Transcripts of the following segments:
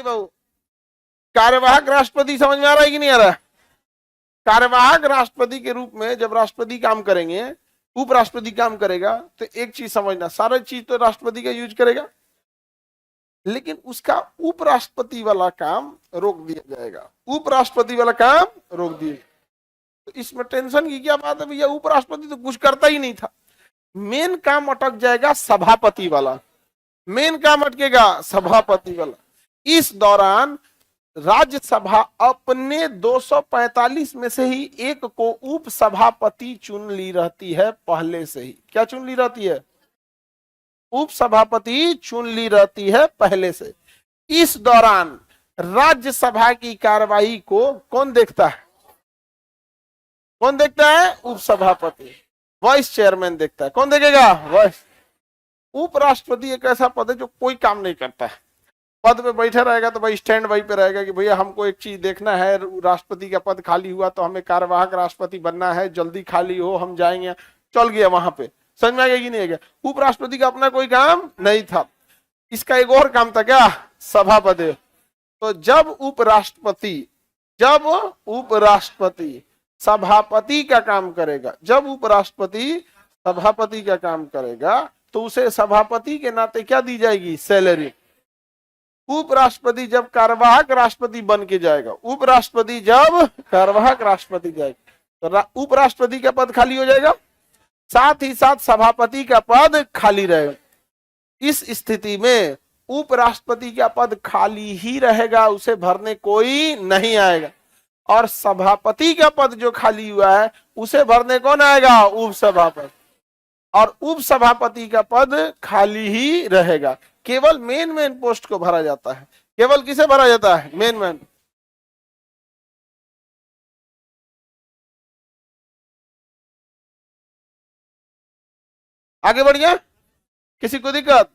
बाबू, कार्यवाहक राष्ट्रपति समझ में आ रहा है कि नहीं आ रहा? कार्यवाहक राष्ट्रपति के रूप में जब राष्ट्रपति काम करेंगे, उपराष्ट्रपति काम करेगा, तो एक चीज समझना, सारा चीज तो राष्ट्रपति का यूज करेगा, लेकिन उसका उपराष्ट्रपति वाला काम रोक दिया जाएगा। उपराष्ट्रपति वाला काम रोक दिया। तो इसमें टेंशन की क्या बात है भैया, उपराष्ट्रपति तो कुछ करता ही नहीं था। मेन काम अटक जाएगा सभापति वाला, मेन काम अटकेगा सभापति वाला। इस दौरान राज्यसभा अपने 245 में से ही एक को उपसभापति चुन ली रहती है पहले से ही। क्या चुन ली रहती है? उपसभापति चुन ली रहती है पहले से। इस दौरान राज्यसभा की कार्रवाई को कौन देखता है? कौन देखता है? उपसभापति, वाइस चेयरमैन देखता है। कौन देखेगा? वाइस। उपराष्ट्रपति एक ऐसा पद है जो कोई काम नहीं करता है। पद पे बैठा रहेगा तो भाई स्टैंड बाई पे रहेगा कि भैया हमको एक चीज देखना है, राष्ट्रपति का पद खाली हुआ तो हमें कार्यवाहक राष्ट्रपति बनना है, जल्दी खाली हो, हम जाएंगे, चल गया वहां पे। समझ में आ गया कि नहीं आ गया? उपराष्ट्रपति का अपना कोई काम नहीं था। इसका एक और काम था, क्या? सभापति। तो जब उपराष्ट्रपति सभापति का काम करेगा, जब उपराष्ट्रपति सभापति का काम करेगा, तो उसे सभापति के नाते क्या दी जाएगी? सैलरी। उपराष्ट्रपति जब कार्यवाहक राष्ट्रपति बन के जाएगा, उपराष्ट्रपति जब कार्यवाहक राष्ट्रपति जाएगा, तो उपराष्ट्रपति का पद खाली हो जाएगा, साथ ही साथ सभापति का पद खाली रहेगा। इस स्थिति में उपराष्ट्रपति का पद खाली ही रहेगा, उसे भरने कोई नहीं आएगा, और सभापति का पद जो खाली हुआ है उसे भरने कौन आएगा? उपसभापति। और उपसभापति का पद खाली ही रहेगा। केवल मेन पोस्ट को भरा जाता है। केवल किसे भरा जाता है? मेन। आगे बढ़िए, किसी को दिक्कत?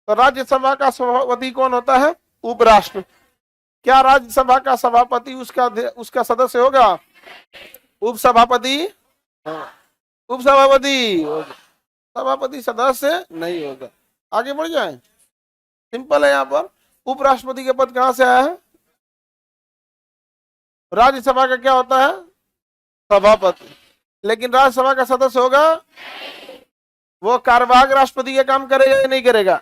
तो राज्यसभा का सभापति कौन होता है? उपराष्ट्रपति। क्या राज्यसभा का सभापति उसका सदस्य होगा? उपसभापति। उपसभापति, सभापति सदस्य नहीं होगा। आगे बढ़ जाए, सिंपल है। यहाँ पर उपराष्ट्रपति का पद कहां से आया है? राज्यसभा का क्या होता है? सभापति। लेकिन राज्यसभा का सदस्य होगा, वो कार्यवाहक राष्ट्रपति का काम करेगा या नहीं करेगा?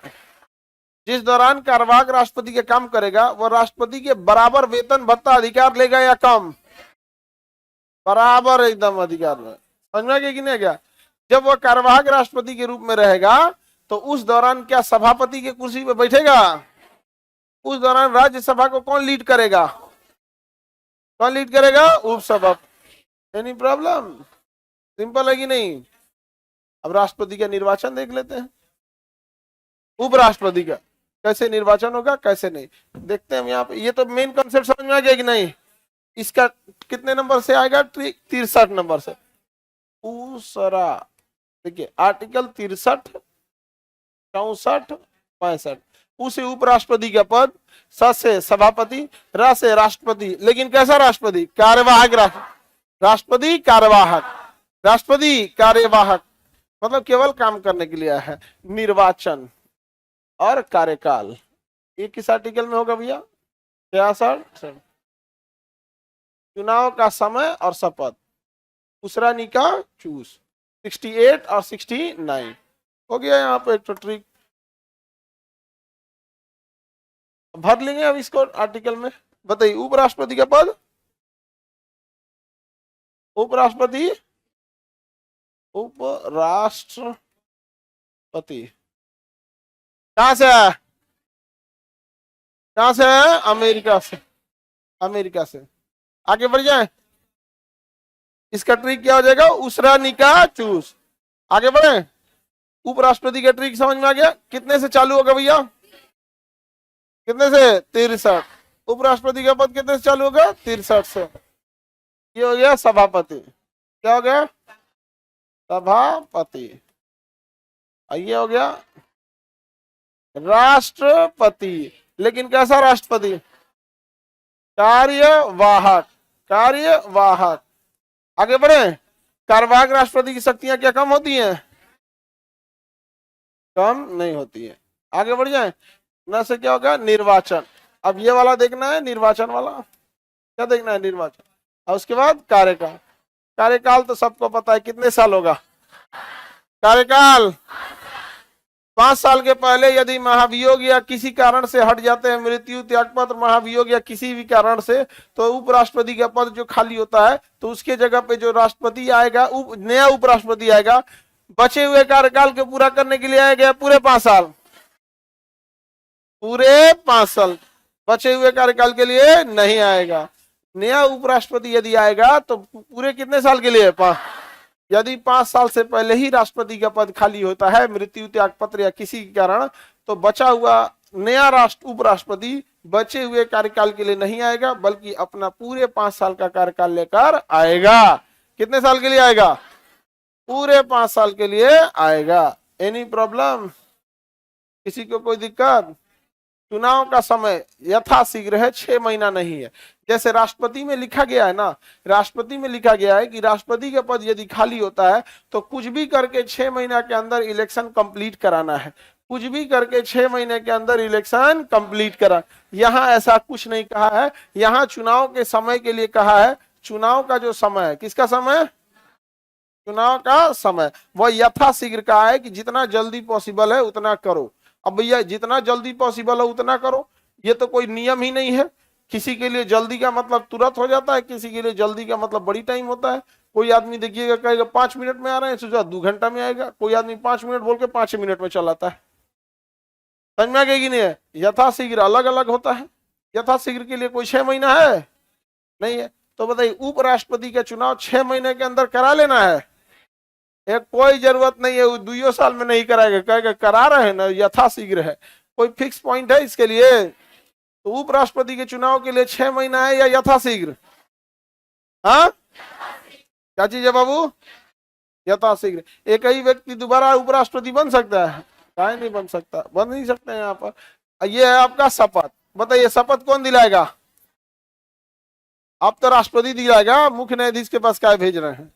जिस दौरान कार्यवाहक राष्ट्रपति का काम करेगा, वो राष्ट्रपति के बराबर वेतन भत्ता अधिकार लेगा या कम? बराबर एकदम अधिकार में। समझ में आ गया कि नहीं गया? जब वो कार्यवाहक राष्ट्रपति के रूप में रहेगा, तो उस दौरान क्या सभापति के कुर्सी पे बैठेगा? उस दौरान राज्यसभा को कौन लीड करेगा? कौन लीड करेगा? उपसभापति। Any problem? सिंपल है कि नहीं? अब राष्ट्रपति का निर्वाचन देख लेते हैं। उपराष्ट्रपति का कैसे निर्वाचन होगा, कैसे नहीं, देखते हैं हम यहाँ पे। ये तो मेन कॉन्सेप्ट समझ में आ गया कि नहीं? इसका कितने नंबर से आएगा? 63 नंबर से। दूसरा देखिए, आर्टिकल 63, 64, 65। उसे उपराष्ट्रपति का पद, स से सभापति, र से राष्ट्रपति। लेकिन कैसा राष्ट्रपति? कार्यवाहक राष्ट्रपति। राष्ट्रपति कार्यवाहक मतलब केवल काम करने के लिए आया है। निर्वाचन और कार्यकाल ये किस आर्टिकल में होगा भैया? 66। चुनाव का समय और शपथ, दूसरा निका चूज। 68 और 69 हो गया। यहाँ पे एक तो ट्रिक भर लेंगे अब इसको आर्टिकल में। बताइए, उपराष्ट्रपति का पद, उपराष्ट्रपति कहां से है? कहां से है? अमेरिका से। अमेरिका से। आगे बढ़ जाए, इसका ट्रिक क्या हो जाएगा? उसरा निका चूस। आगे बढ़े, उपराष्ट्रपति का ट्रिक समझ में आ गया? कितने से चालू होगा भैया? कितने से? 63। उपराष्ट्रपति का पद कितने से चालू होगा? 63 से। ये हो गया सभापति। क्या हो गया? सभापति। ये हो गया राष्ट्रपति। लेकिन कैसा राष्ट्रपति? कार्यवाहक। कार्यवाहक। आगे बढ़े, कार्यवाहक राष्ट्रपति की शक्तियां क्या कम होती हैं? कम नहीं होती है। आगे बढ़ जाए, न से क्या होगा? निर्वाचन। अब ये वाला देखना है, निर्वाचन वाला। क्या देखना है? निर्वाचन। और उसके बाद कार्यकाल। कार्यकाल तो सबको पता है, कितने साल होगा कार्यकाल? 5 साल के पहले यदि महाभियोग या किसी कारण से हट जाते हैं, मृत्यु, त्यागपत्र, महाभियोग या किसी भी कारण से, तो उपराष्ट्रपति का पद जो खाली होता है तो उसके जगह पे जो राष्ट्रपति आएगा, नया उपराष्ट्रपति आएगा, बचे हुए कार्यकाल के पूरा करने के लिए आएगा पूरे 5 साल, पूरे 5 साल। बचे हुए कार्यकाल के लिए नहीं आएगा। नया उपराष्ट्रपति यदि आएगा तो पूरे कितने साल के लिए? 5। यदि 5 साल से पहले ही राष्ट्रपति का पद खाली होता है, मृत्यु, त्यागपत्र या किसी कारण, तो बचा हुआ नया उपराष्ट्रपति बचे हुए कार्यकाल के लिए नहीं आएगा, बल्कि अपना पूरे 5 साल का कार्यकाल लेकर आएगा। कितने साल के लिए आएगा? पूरे 5 साल के लिए आएगा। Any problem? किसी को कोई दिक्कत? चुनाव का समय यथाशीघ्र है, 6 महीना नहीं है। जैसे राष्ट्रपति में लिखा गया है ना, राष्ट्रपति में लिखा गया है कि राष्ट्रपति का पद यदि खाली होता है तो कुछ भी करके 6 महीना के अंदर इलेक्शन कंप्लीट कराना है, कुछ भी करके 6 महीने के अंदर इलेक्शन कंप्लीट करा। यहाँ ऐसा कुछ नहीं कहा है, यहाँ चुनाव के समय के लिए कहा है। चुनाव का जो समय है, किसका समय? चुनाव का समय, वह यथाशीघ्र कहा है कि जितना जल्दी पॉसिबल है उतना करो। अब भैया जितना जल्दी पॉसिबल है उतना करो, ये तो कोई नियम ही नहीं है। किसी के लिए जल्दी का मतलब तुरंत हो जाता है, किसी के लिए जल्दी का मतलब बड़ी टाइम होता है। कोई आदमी देखिएगा कहेगा 5 मिनट में आ रहे हैं, सोचा 2 घंटा में आएगा। कोई आदमी 5 मिनट बोल के 5 मिनट में चलाता है। समझ में आ गई कि नहीं है? यथाशीघ्र अलग अलग होता है। यथाशीघ्र के लिए कोई 6 महीना है नहीं है। तो बताइए उपराष्ट्रपति का चुनाव 6 महीने के अंदर करा लेना है? एक कोई जरूरत नहीं है, 2 साल में नहीं कराएगा, कहेगा करा रहे हैं ना, यथाशीघ्र है। कोई फिक्स पॉइंट है इसके लिए? तो उपराष्ट्रपति के चुनाव के लिए 6 महीना है या यथाशीघ्र? हाँ, क्या चीज है बाबू? यथाशीघ्र। एक ही व्यक्ति दोबारा उपराष्ट्रपति बन सकता है? क्या नहीं बन सकता, बन नहीं सकते हैं। यहाँ पर ये है आपका शपथ। बताइए शपथ कौन दिलाएगा? अब तो राष्ट्रपति दिलाएगा, मुख्य न्यायाधीश के पास क्या भेज रहे हैं?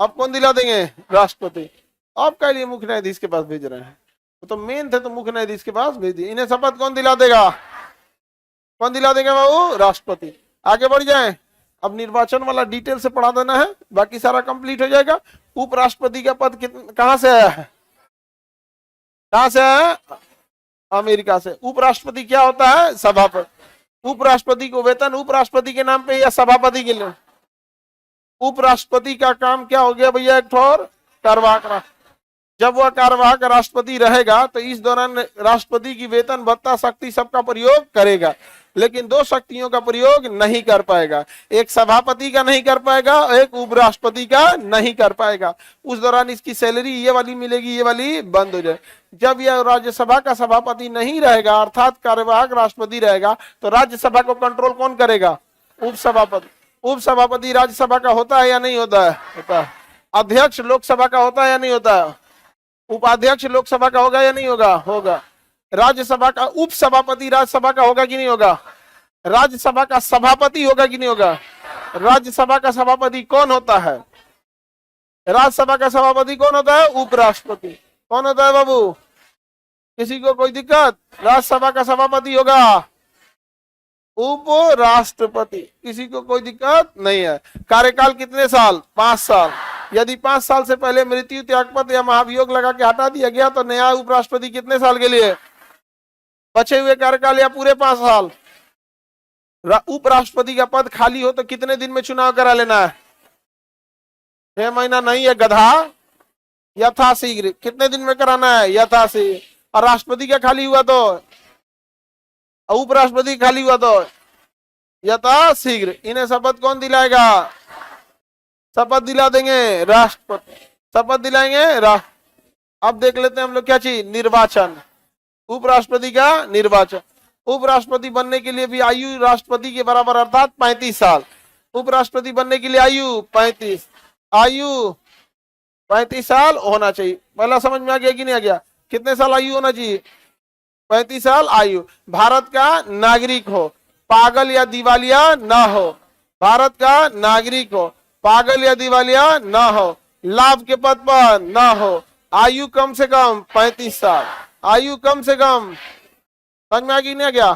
अब कौन दिला देंगे? राष्ट्रपति। आपका लिए मुख्य न्यायाधीश के पास भेज रहे हैं, तो मेन थे तो मुख्य न्यायाधीश के पास भेज दिए। इन्हें शपथ कौन दिला देगा? कौन दिला देगा बाबू? राष्ट्रपति। आगे बढ़ जाएं। अब निर्वाचन वाला डिटेल से पढ़ा देना है, बाकी सारा कंप्लीट हो जाएगा। उपराष्ट्रपति का पद कहां से आया है? कहां से आया है? अमेरिका से। उपराष्ट्रपति क्या होता है? सभापति। उपराष्ट्रपति को वेतन उपराष्ट्रपति के नाम पे या सभापति के लिए? उपराष्ट्रपति का काम क्या हो गया भैया? एक ठोर कार्यवाहक। जब वह कार्यवाहक राष्ट्रपति रहेगा तो इस दौरान राष्ट्रपति की वेतन भत्ता शक्ति सबका प्रयोग करेगा, लेकिन 2 शक्तियों का प्रयोग नहीं कर पाएगा। एक सभापति का नहीं कर पाएगा, एक उपराष्ट्रपति का नहीं कर पाएगा। उस दौरान इसकी सैलरी ये वाली मिलेगी, ये वाली बंद हो जाए। जब यह राज्यसभा का सभापति नहीं रहेगा, अर्थात कार्यवाहक राष्ट्रपति रहेगा, तो राज्यसभा को कंट्रोल कौन करेगा? उपसभापति। उपसभापति राज्यसभा का होता है या नहीं होता है? होता है। अध्यक्ष लोकसभा का होता है या नहीं होता है? उपाध्यक्ष लोकसभा का होगा या नहीं होगा? होगा। राज्यसभा का उपसभापति राज्यसभा का होगा कि नहीं होगा? राज्यसभा का सभापति होगा कि नहीं होगा? राज्यसभा का सभापति कौन होता है? राज्यसभा का सभापति कौन होता है? उपराष्ट्रपति। कौन होता है बाबू? किसी को कोई दिक्कत? राज्यसभा का सभापति होगा उपराष्ट्रपति। किसी को कोई दिक्कत नहीं है। कार्यकाल कितने साल? 5 साल। यदि 5 साल से पहले मृत्यु, त्यागपत्र या महाभियोग लगा के हटा दिया गया तो नया उपराष्ट्रपति कितने साल के लिए? बचे हुए कार्यकाल या पूरे 5 साल? उपराष्ट्रपति का पद खाली हो तो कितने दिन में चुनाव करा लेना है? 6 महीना नहीं है गधा, यथाशीघ्र। कितने दिन में कराना है? यथाशीघ्र। और राष्ट्रपति का खाली हुआ तो, उपराष्ट्रपति खाली हुआ तो यथाशीघ्र। इन्हें शपथ कौन दिलाएगा? शपथ दिला देंगे राष्ट्रपति। शपथ दिलाएंगे अब देख लेते हैं हम लोग क्या चीज? निर्वाचन। उपराष्ट्रपति का निर्वाचन। उपराष्ट्रपति बनने के लिए भी आयु राष्ट्रपति के बराबर अर्थात 35 साल। उपराष्ट्रपति बनने के लिए आयु 35 साल होना चाहिए। पहला समझ में आ गया कि नहीं आ गया? कितने साल आयु होना चाहिए? 35 साल आयु। भारत का नागरिक हो, पागल या दिवालिया ना हो। भारत का नागरिक हो, पागल या दिवालिया ना हो, लाभ के पद पर ना हो, आयु कम से कम 35 साल। आयु कम से कम, समझ में आ गया?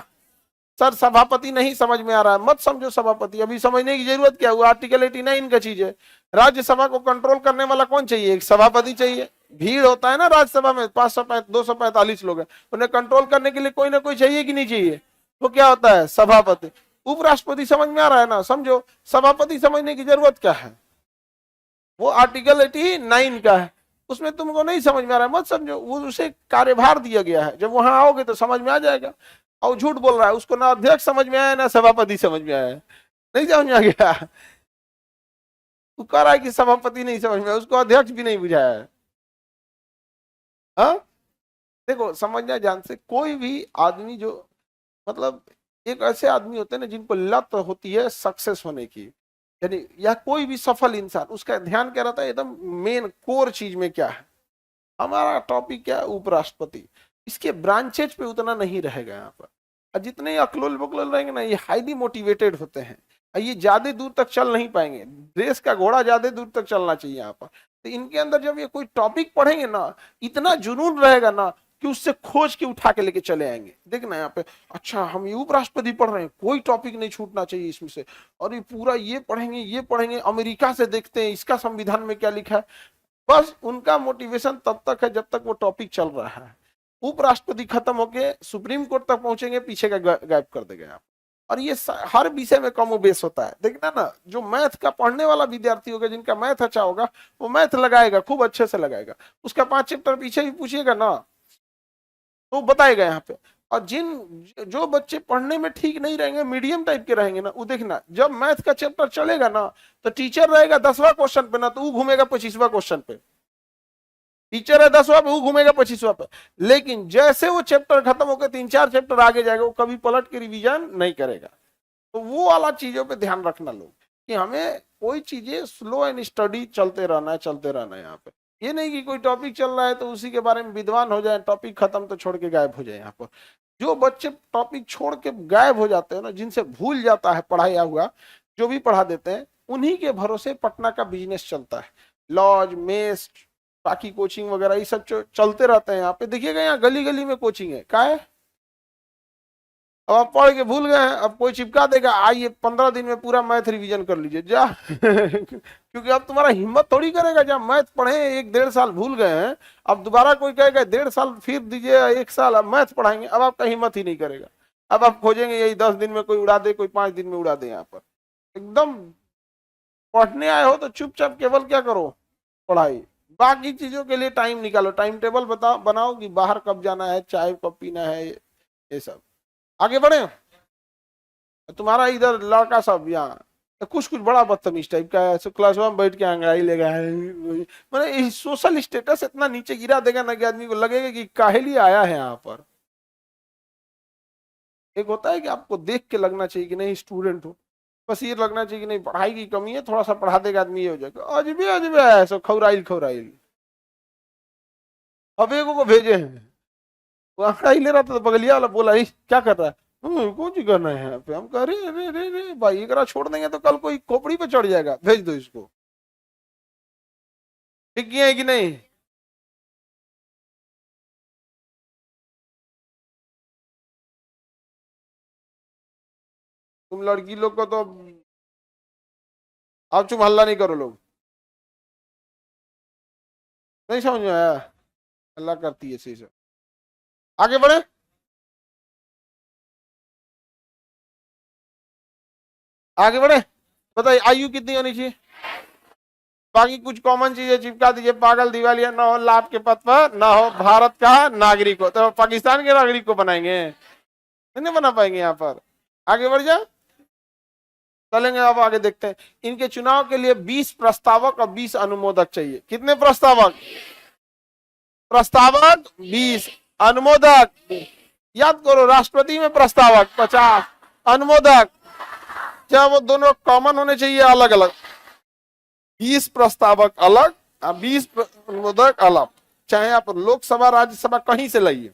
सर सभापति नहीं समझ में आ रहा है, मत समझो सभापति, अभी समझने की जरूरत क्या हुआ, आर्टिकल 89 का चीज है। राज्यसभा को कंट्रोल करने वाला कौन चाहिए? एक सभापति चाहिए। भीड़ होता है ना राज्यसभा में, 245 लोग हैं, उन्हें कंट्रोल करने के लिए कोई ना कोई चाहिए कि नहीं चाहिए? तो क्या होता है? सभापति। उपराष्ट्रपति समझ में आ रहा है ना? समझो, सभापति समझने की जरूरत क्या है, वो आर्टिकल 89 का है, उसमें तुमको नहीं समझ में आ रहा है मत समझो, वो उसे कार्यभार दिया गया है, जब वहां आओगे तो समझ में आ जाएगा। और झूठ बोल रहा है, उसको ना अध्यक्ष समझ में आया ना सभापति समझ में आया, नहीं समझ में आ गया। तू कह रहा है कि सभापति नहीं समझ में आया, उसको अध्यक्ष भी नहीं बुझाया है। हाँ देखो, समझना जान से, कोई भी आदमी जो मतलब एक ऐसे आदमी होते हैं ना जिनको लत होती है सक्सेस होने की, यानी या कोई भी सफल इंसान, उसका ध्यान क्या रहता है एकदम मेन कोर चीज में क्या है। हमारा टॉपिक क्या है? उपराष्ट्रपति। इसके ब्रांचेज पे उतना नहीं रहेगा यहाँ पर, और जितने अकलोल बकलोल रहेंगे ना, ये हाईली मोटिवेटेड होते हैं, ये ज्यादा दूर तक चल नहीं पाएंगे। देश का घोड़ा ज्यादा दूर तक चलना चाहिए यहाँ पर। तो इनके अंदर जब ये कोई टॉपिक पढ़ेंगे ना, इतना जुनून रहेगा ना कि उससे खोज के उठा के लेके चले आएंगे। देखना यहाँ पे, अच्छा हम ये उपराष्ट्रपति पढ़ रहे हैं, कोई टॉपिक नहीं छूटना चाहिए इसमें से, और ये पूरा ये पढ़ेंगे, अमेरिका से देखते हैं इसका संविधान में क्या लिखा है। बस उनका मोटिवेशन तब तक है जब तक वो टॉपिक चल रहा है। उपराष्ट्रपति खत्म होके सुप्रीम कोर्ट तक पहुंचेंगे, पीछे का गायब कर देगा आप। और ये हर विषय में कम बेस होता है। देखना ना, जो मैथ का पढ़ने वाला विद्यार्थी होगा, जिनका मैथ अच्छा होगा, वो मैथ लगाएगा, खूब अच्छे से लगाएगा, उसका 5 चैप्टर पीछे भी पूछिएगा ना तो बताएगा यहाँ पे। और जो बच्चे पढ़ने में ठीक नहीं रहेंगे, मीडियम टाइप के रहेंगे ना, वो देखना जब मैथ का चैप्टर चलेगा ना, तो टीचर रहेगा 10वां क्वेश्चन पे ना, तो वो घूमेगा 25वां क्वेश्चन पे। टीचर है 10वां पे, वो घूमेगा 25वां पे। लेकिन जैसे वो चैप्टर खत्म होकर 3-4 चैप्टर आगे जाएगा, वो कभी पलट के रिवीजन नहीं करेगा। तो वो वाला चीजों पे ध्यान रखना लोग, कि हमें कोई चीजें स्लो एंड स्टडी चलते रहना है यहाँ पे। ये नहीं कि कोई टॉपिक चल रहा है तो उसी के बारे में विद्वान हो जाए, टॉपिक खत्म तो छोड़ के गायब हो जाए। यहाँ पर जो बच्चे टॉपिक छोड़ के गायब हो जाते हैं ना, जिनसे भूल जाता है पढ़ाया हुआ, जो भी पढ़ा देते हैं, उन्हीं के भरोसे पटना का बिजनेस चलता है। लॉज, मेस, बाकी कोचिंग वगैरह ये सब चलते रहते हैं। यहाँ पे देखिएगा, यहाँ गली गली में कोचिंग है। क्या है? अब आप पढ़ के भूल गए हैं, अब कोई चिपका देगा, आइए 15 दिन में पूरा मैथ रिवीजन कर लीजिए जा। क्योंकि अब तुम्हारा हिम्मत थोड़ी करेगा, जब मैथ पढ़े 1-1.5 साल भूल गए हैं, अब दोबारा कोई कहेगा 1.5 साल फिर दीजिए, 1 साल अब मैथ पढ़ाएंगे, अब आपका हिम्मत ही नहीं करेगा। अब आप खोजेंगे यही 10 दिन में कोई उड़ा दे, कोई 5 दिन में उड़ा दे। यहाँ पर एकदम पढ़ने आए हो तो चुपचाप केवल क्या करो? पढ़ाई। बाकी चीजों के लिए टाइम निकालो, टाइम टेबल बनाओ कि बाहर कब जाना है, चाय कब पीना है, ये सब आगे बढ़े। तुम्हारा इधर लड़का सब यहाँ कुछ बड़ा बदतमीज टाइप का है, क्लास में बैठ के अंगड़ाई लेगा है, मैंने सोशल स्टेटस इतना नीचे गिरा देगा ना कि आदमी को लगेगा कि काहे लिए आया है यहाँ पर। एक होता है कि आपको देख के लगना चाहिए कि नहीं स्टूडेंट हो, बस ये लगना चाहिए कि नहीं पढ़ाई की कमी है, थोड़ा सा पढ़ा देगा आदमी, ये हो जाएगा। अजबे अजबे है सब, खौराइल। अब एक को भेजे हैं, वो अंगड़ाई ले रहा था तो बगलिया वाला बोला क्या कर रहा है? कुछ करना है यहाँ पे। हम कह रहे अरे भाई, एक छोड़ देंगे तो कल कोई खोपड़ी पे चढ़ जाएगा, भेज दो इसको। ठीक है कि नहीं? तुम लड़की लोग को तो आप चुप, हल्ला नहीं करो लोग, नहीं समझ में आया? हल्ला करती है सही से। आगे बढ़े। आगे बढ़े, बताइए आयु कितनी होनी चाहिए? बाकी कुछ कॉमन चीजें चिपका दीजिए, पागल दिवालिया ना हो, लाभ के पथ पर ना हो, भारत का नागरिक हो। तो पाकिस्तान के नागरिक को बनाएंगे? नहीं बना पाएंगे यहाँ पर। आगे बढ़ जाए, चलेंगे। अब आगे देखते हैं। इनके चुनाव के लिए 20 प्रस्तावक और 20 अनुमोदक चाहिए। कितने प्रस्तावक? 20, अनुमोदक याद करो, राष्ट्रपति में प्रस्तावक 50, अनुमोदक क्या वो दोनों कॉमन होने चाहिए? अलग अलग। 20 प्रस्तावक अलग और 20 अनुमोदक अलग, चाहे आप लोकसभा राज्यसभा कहीं से लाइए,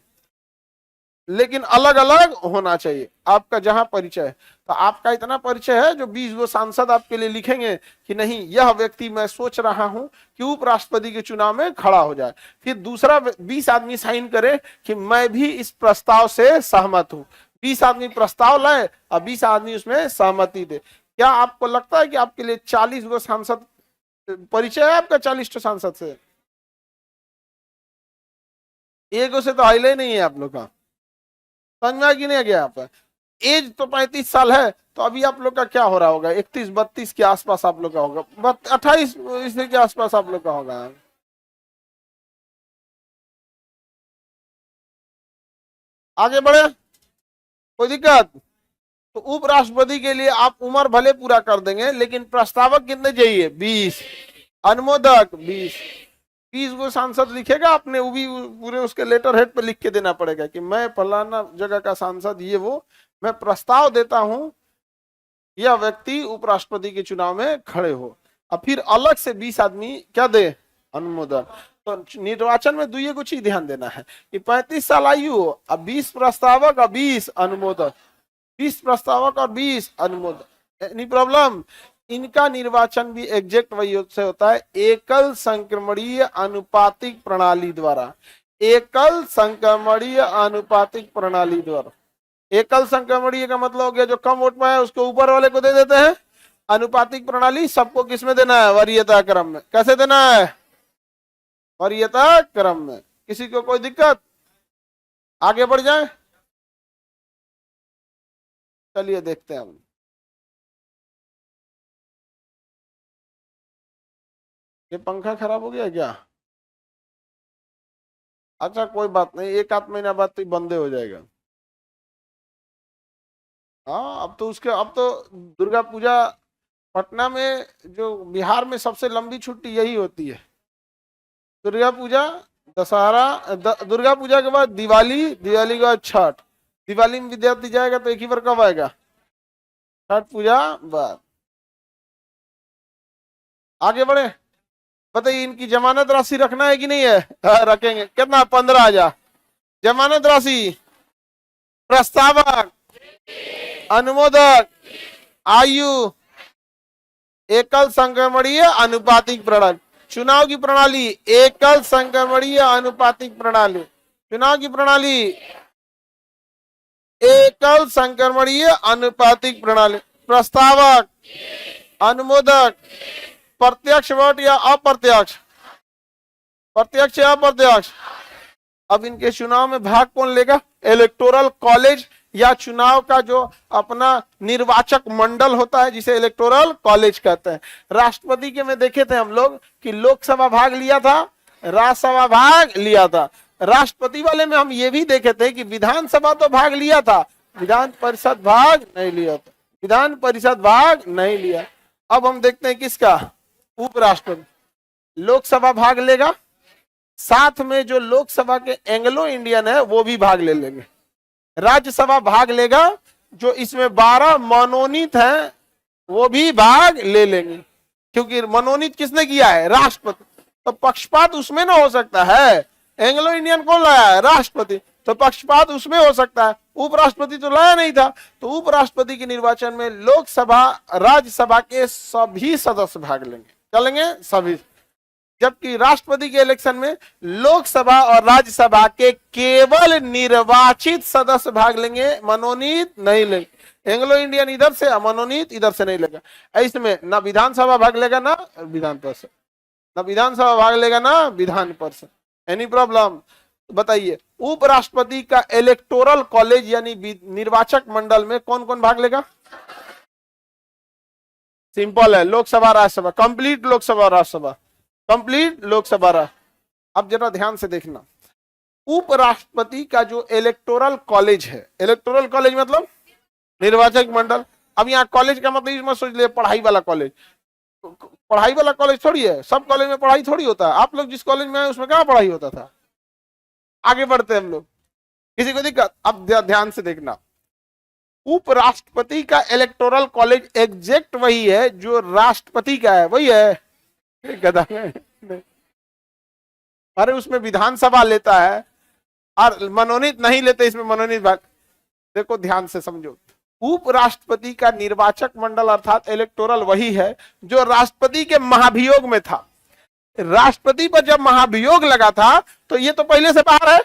लेकिन अलग अलग होना चाहिए। आपका जहां परिचय है, तो आपका इतना परिचय है जो 20 वो सांसद आपके लिए लिखेंगे कि नहीं यह व्यक्ति मैं सोच रहा हूं कि उपराष्ट्रपति के चुनाव में खड़ा हो जाए। फिर दूसरा 20 आदमी साइन करे कि मैं भी इस प्रस्ताव से सहमत हूं। 20 आदमी प्रस्ताव लाए और 20 आदमी उसमें सहमति दे। क्या आपको लगता है कि आपके लिए 40 गो सांसद परिचय है आपका 40 सांसद से? एक से तो हाईले नहीं है आप लोग का। समझ में आ कि नहीं गया? आप एज तो 35 साल है, तो अभी आप लोग का क्या हो रहा होगा? 31-32 के आसपास आप लोग का होगा, 28 के आसपास आप लोग का होगा। आगे बढ़े, कोई दिक्कत? तो उपराष्ट्रपति के लिए आप उम्र भले पूरा कर देंगे, लेकिन प्रस्तावक कितने चाहिए? 20, अनुमोदक 20 को सांसद लिखेगा आपने, वो भी पूरे उसके लेटर हेड पे लिख के देना पड़ेगा कि मैं फलाना जगह का सांसद, ये वो मैं प्रस्ताव देता हूं, यह व्यक्ति उपराष्ट्रपति के चुनाव में खड़े हो। अब फिर अलग से 20 आदमी क्या दे? अनुमोदन। तो निर्वाचन में दुइये को चीज ध्यान देना है कि 35 साल आयु हो, अब 20 प्रस्तावक और 20 अनुमोदक, 20 प्रस्तावक और 20 अनुमोदक, एनी प्रॉब्लम? इनका निर्वाचन भी एग्जैक्ट वही से होता है, एकल संक्रमणीय अनुपातिक प्रणाली द्वारा। एकल संक्रमणीय अनुपातिक प्रणाली द्वारा। एकल संक्रमणीय का मतलब हो गया जो कम वोट में है उसको ऊपर वाले को दे देते हैं। अनुपातिक प्रणाली सबको किसमें देना है? वरीयता क्रम में। कैसे देना है? वरीयता क्रम में। किसी को कोई दिक्कत? आगे बढ़ जाए, चलिए देखते हैं हम। ये पंखा खराब हो गया क्या? अच्छा कोई बात नहीं, एक आध महीना बाद तो बंदे हो जाएगा। हाँ अब तो दुर्गा पूजा पटना में, जो बिहार में सबसे लंबी छुट्टी यही होती है। दुर्गा पूजा, दशहरा, दुर्गा पूजा के बाद दिवाली, दिवाली के बाद छठ। दिवाली में विद्यार्थी जाएगा तो एक ही बार कब आएगा? छठ पूजा बाद। आगे बढ़े, बताइए इनकी जमानत राशि रखना है कि नहीं है? रखेंगे। कितना? 15,000 जमानत राशि। प्रस्तावक, अनुमोदक, आयु, एकल संक्रमणीय अनुपातिक प्रणाली। चुनाव की प्रणाली एकल संक्रमणीय अनुपातिक प्रणाली। चुनाव की प्रणाली एकल संक्रमणीय अनुपातिक प्रणाली। प्रस्तावक, अनुमोदक, प्रत्यक्ष वोट या अप्रत्यक्ष? प्रत्यक्ष या अप्रत्यक्ष? अब इनके चुनाव में भाग कौन लेगा? इलेक्टोरल कॉलेज या चुनाव का जो अपना निर्वाचक मंडल होता है जिसे इलेक्टोरल कॉलेज कहते हैं। राष्ट्रपति के में देखे थे हम लोग कि लोकसभा भाग लिया था, राज्यसभा भाग लिया था। राष्ट्रपति वाले में हम ये भी देखे थे कि विधानसभा तो भाग लिया था, विधान परिषद भाग नहीं लिया था। विधान परिषद भाग नहीं लिया। अब हम देखते हैं किसका? उपराष्ट्रपति। लोकसभा भाग लेगा, साथ में जो लोकसभा के एंग्लो इंडियन है वो भी भाग ले लेंगे। राज्यसभा भाग लेगा, जो इसमें 12 मनोनीत हैं वो भी भाग ले लेंगे, क्योंकि मनोनीत किसने किया है? राष्ट्रपति। तो पक्षपात उसमें ना हो सकता है। एंग्लो इंडियन कौन लाया है? राष्ट्रपति। तो पक्षपात उसमें हो सकता है, उपराष्ट्रपति तो लाया नहीं था। तो उपराष्ट्रपति के निर्वाचन में लोकसभा, राज्यसभा के सभी सदस्य भाग लेंगे, चलेंगे सभी। जबकि राष्ट्रपति के इलेक्शन में लोकसभा और राज्यसभा के केवल निर्वाचित सदस्य भाग लेंगे, मनोनीत नहीं लेंगे। एंग्लो इंडियन इधर से, मनोनीत इधर से नहीं लेगा। इसमें ना विधानसभा भाग लेगा ना विधान परिषद, ना विधानसभा भाग लेगा ना विधान परिषद। Any problem? बताइए, उपराष्ट्रपति का इलेक्टोरल कॉलेज यानी निर्वाचक मंडल में कौन कौन भाग लेगा? सिंपल है, लोकसभा राज्यसभा, कंप्लीट लोकसभा राज्यसभा, कंप्लीट लोकसभा। अब जरा ध्यान से देखना, उपराष्ट्रपति का जो इलेक्टोरल कॉलेज है, इलेक्टोरल कॉलेज मतलब निर्वाचक मंडल। अब यहाँ कॉलेज का मतलब इसमें सोच ले पढ़ाई वाला कॉलेज। पढ़ाई वाला कॉलेज थोड़ी है, सब कॉलेज में पढ़ाई थोड़ी होता है। आप लोग जिस कॉलेज में आए उसमें कहाँ पढ़ाई होता था? आगे बढ़ते हैं हम लोग, किसी को दिक्कत? अब ध्यान से देखना, उपराष्ट्रपति का इलेक्टोरल कॉलेज एग्जैक्ट वही है जो राष्ट्रपति का है, वही है। गधा है। अरे उसमें विधानसभा लेता है और मनोनीत नहीं लेते, इसमें मनोनीत भाग। देखो ध्यान से समझो, उपराष्ट्रपति का निर्वाचक मंडल अर्थात इलेक्टोरल वही है जो राष्ट्रपति के महाभियोग में था। राष्ट्रपति पर जब महाभियोग लगा था तो ये तो पहले से बाहर है,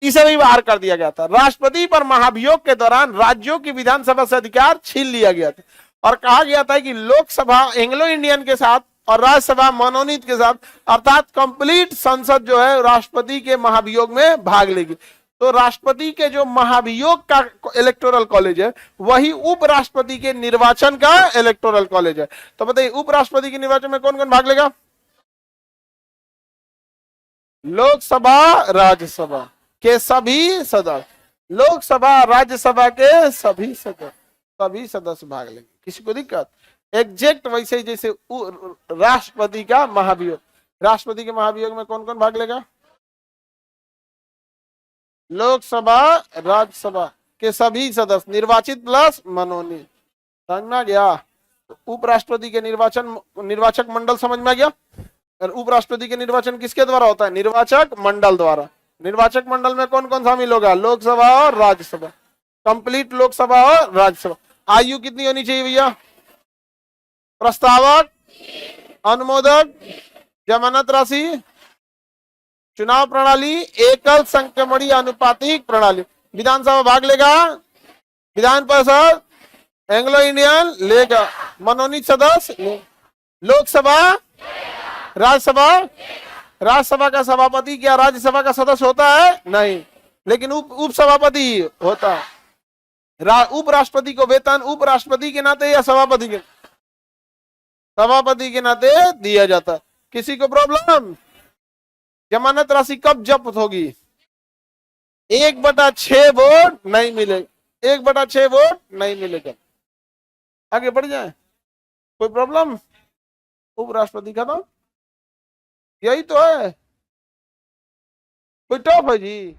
इसे भी बाहर कर दिया गया था। राष्ट्रपति पर महाभियोग के दौरान राज्यों की विधानसभा से अधिकार छीन लिया गया था और कहा गया था कि लोकसभा एंग्लो इंडियन के साथ और राज्यसभा मनोनीत के साथ, अर्थात कंप्लीट संसद जो है राष्ट्रपति के महाभियोग में भाग लेगी। तो राष्ट्रपति के जो महाभियोग का इलेक्टोरल कॉलेज है वही उपराष्ट्रपति के निर्वाचन का इलेक्टोरल कॉलेज है। तो बताइए उपराष्ट्रपति के निर्वाचन में कौन कौन भाग लेगा? लोकसभा राज्यसभा के सभी सदस्य, लोकसभा राज्यसभा के सभी सदस्य भाग लेंगे। किसी को दिक्कत? एग्जैक्ट वैसे ही जैसे राष्ट्रपति का महाभियोग, राष्ट्रपति के महाभियोग में कौन कौन भाग लेगा? लोकसभा राज्यसभा के सभी सदस्य, निर्वाचित प्लस मनोनीत। समझ में आ गया? उपराष्ट्रपति के निर्वाचक मंडल समझ में आ गया? और उपराष्ट्रपति के निर्वाचन किसके द्वारा होता है? निर्वाचक मंडल द्वारा। निर्वाचक मंडल में कौन कौन शामिल होगा? लोकसभा और राज्यसभा, कंप्लीट लोकसभा और राज्यसभा। आयु कितनी होनी चाहिए भैया? प्रस्तावक, अनुमोदक, जमानत राशि, चुनाव प्रणाली, एकल संक्रमणीय अनुपातिक प्रणाली। विधानसभा भाग लेगा, विधान परिषद एंग्लो इंडियन लेगा, मनोनीत सदस्य। लोकसभा, राज्यसभा, राज्यसभा का सभापति क्या राज्यसभा का सदस्य होता है? नहीं, लेकिन उप सभापति होता है। उपराष्ट्रपति को वेतन उपराष्ट्रपति के नाते या सभापति के नाते दिया जाता है। किसी को प्रॉब्लम? जमानत राशि कब जब्त होगी? 1/6 वोट नहीं मिलेगा, 1/6 वोट नहीं मिलेगा। आगे बढ़ जाए, कोई प्रॉब्लम? उपराष्ट्रपति खत्म, यही तो है। कोई टॉप है जी?